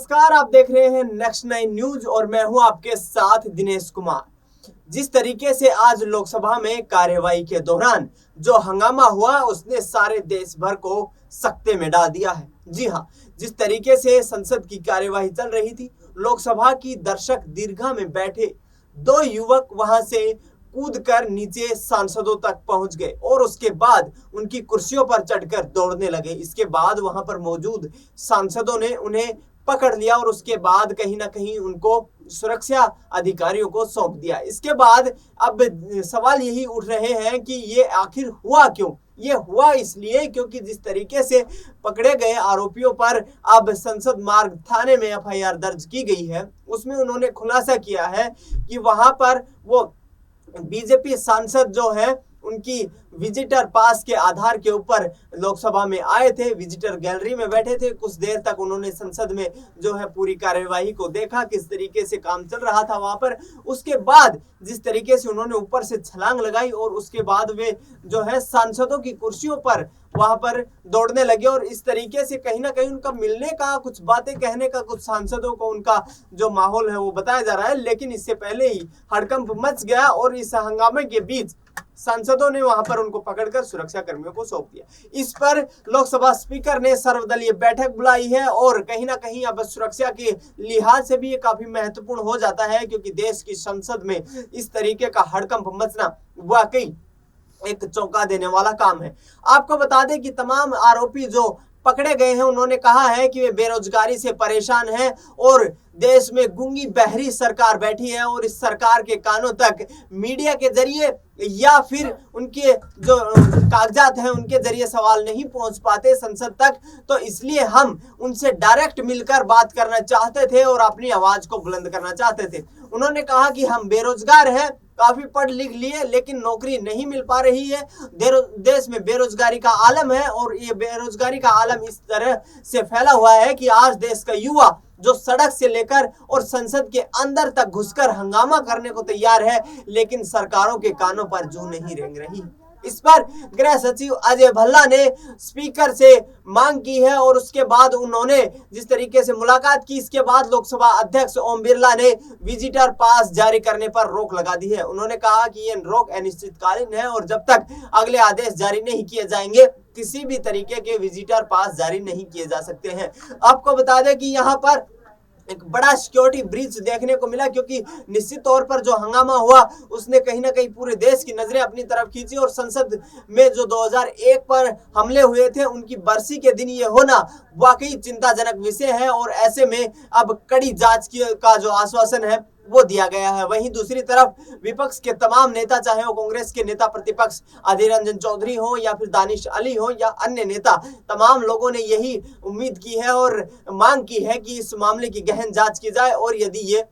नमस्कार, आप देख रहे हैं नेक्स्ट 9 न्यूज और मैं हूं आपके साथ दिनेश कुमार। जिस तरीके से आज लोकसभा में कार्यवाही के दौरान जो हंगामा हुआ उसने सारे देश भर को सकते में डाल दिया है। जी हां, जिस तरीके से संसद की कार्यवाही चल रही थी, लोकसभा की दर्शक दीर्घा में बैठे दो युवक वहां से कूदकर नीचे सांसदों तक पहुंच गए और उसके बाद उनकी कुर्सियों पर चढ़कर दौड़ने लगे। इसके बाद वहां पर मौजूद सांसदों ने उन्हें पकड़ लिया और उसके बाद कहीं ना कहीं उनको सुरक्षा अधिकारियों को सौंप दिया। इसके बाद अब सवाल यही उठ रहे हैं कि ये आखिर हुआ क्यों। ये हुआ इसलिए क्योंकि जिस तरीके से पकड़े गए आरोपियों पर अब संसद मार्ग थाने में एफआईआर दर्ज की गई है, उसमें उन्होंने खुलासा किया है कि वहां पर वो बीजेपी सांसद जो है उनकी विजिटर पास के आधार के ऊपर लोकसभा में आए थे, विजिटर गैलरी में बैठे थे। कुछ देर तक उन्होंने संसद में जो है पूरी कार्यवाही को देखा, किस तरीके से काम चल रहा था वहां पर। उसके बाद जिस तरीके से उन्होंने ऊपर से छलांग लगाई और उसके बाद वे जो है सांसदों की कुर्सियों पर वहां पर दौड़ने लगे और इस तरीके से कहीं ना कहीं उनका मिलने का, कुछ बातें कहने का, कुछ सांसदों को उनका जो माहौल है वो बताया जा रहा है। लेकिन इससे पहले ही हड़कंप मच गया और इस हंगामे के बीच सांसदों ने वहां पर उनको पकड़कर सुरक्षा कर्मियों को सौंप दिया। इस पर लोकसभा स्पीकर ने सर्वदलीय बैठक बुलाई है और कहीं ना कहीं अब सुरक्षा के लिहाज से भी ये काफी महत्वपूर्ण हो जाता है, क्योंकि देश की संसद में इस तरीके का हड़कंप मचना वाकई एक चौंका देने वाला काम है। आपको बता दें कि तमाम आरोपी जो पकड़े गए हैं उन्होंने कहा है कि वे बेरोजगारी से परेशान हैं और देश में गूंगी बहरी सरकार बैठी है और इस सरकार के कानों तक मीडिया के जरिए या फिर उनके जो कागजात हैं उनके जरिए सवाल नहीं पहुंच पाते संसद तक, तो इसलिए हम उनसे डायरेक्ट मिलकर बात करना चाहते थे और अपनी आवाज को बुलंद करना चाहते थे। उन्होंने कहा कि हम बेरोजगार हैं, काफी पढ़ लिख लिए लेकिन नौकरी नहीं मिल पा रही है। देश में बेरोजगारी का आलम है और ये बेरोजगारी का आलम इस तरह से फैला हुआ है कि आज देश का युवा जो सड़क से लेकर और संसद के अंदर तक घुसकर हंगामा करने को तैयार है, लेकिन सरकारों के कानों पर जू नहीं रेंग रही। इस पर गृह सचिव अजय भल्ला ने स्पीकर से मांग की है और उसके बाद उन्होंने जिस तरीके से मुलाकात की, इसके बाद लोकसभा अध्यक्ष ओम बिरला ने विजिटर पास जारी करने पर रोक लगा दी है। उन्होंने कहा कि यह रोक अनिश्चितकालीन है और जब तक अगले आदेश जारी नहीं किए जाएंगे किसी भी तरीके के विजिटर पास जारी नहीं किए जा सकते हैं। आपको बता दें कि यहाँ पर एक बड़ा सिक्योरिटी ब्रीच देखने को मिला, क्योंकि निश्चित तौर पर जो हंगामा हुआ उसने कहीं ना कहीं पूरे देश की नजरें अपनी तरफ खींची और संसद में जो 2001 पर हमले हुए थे उनकी बरसी के दिन ये होना वाकई चिंताजनक विषय है और ऐसे में अब कड़ी जांच का जो आश्वासन है वो दिया गया है। वहीं दूसरी तरफ विपक्ष के तमाम नेता, चाहे वो कांग्रेस के नेता प्रतिपक्ष अधीर रंजन चौधरी हो या फिर दानिश अली हो या अन्य नेता, तमाम लोगों ने यही उम्मीद की है और मांग की है कि इस मामले की गहन जांच की जाए और यदि ये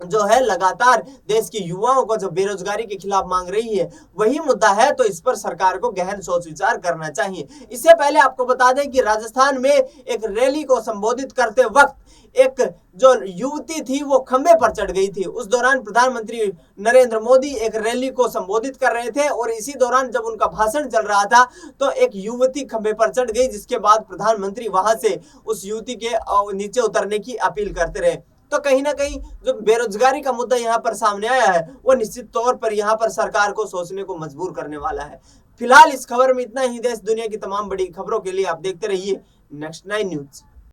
जो है लगातार देश के युवाओं को जो बेरोजगारी के खिलाफ मांग रही है वही मुद्दा है, तो इस पर सरकार को गहन सोच विचार करना चाहिए। इससे पहले आपको बता दें कि राजस्थान में एक रैली को संबोधित करते वक्त एक जो युवती थी वो खंबे पर चढ़ गई थी। उस दौरान प्रधानमंत्री नरेंद्र मोदी एक रैली को संबोधित कर रहे थे और इसी दौरान जब उनका भाषण चल रहा था तो एक युवती खंबे पर चढ़ गई, जिसके बाद प्रधानमंत्री वहां से उस युवती के नीचे उतरने की अपील करते रहे। तो कहीं ना कहीं जो बेरोजगारी का मुद्दा यहाँ पर सामने आया है वो निश्चित तौर पर यहाँ पर सरकार को सोचने को मजबूर करने वाला है। फिलहाल इस खबर में इतना ही। देश दुनिया की तमाम बड़ी खबरों के लिए आप देखते रहिए नेक्स्ट 9 न्यूज।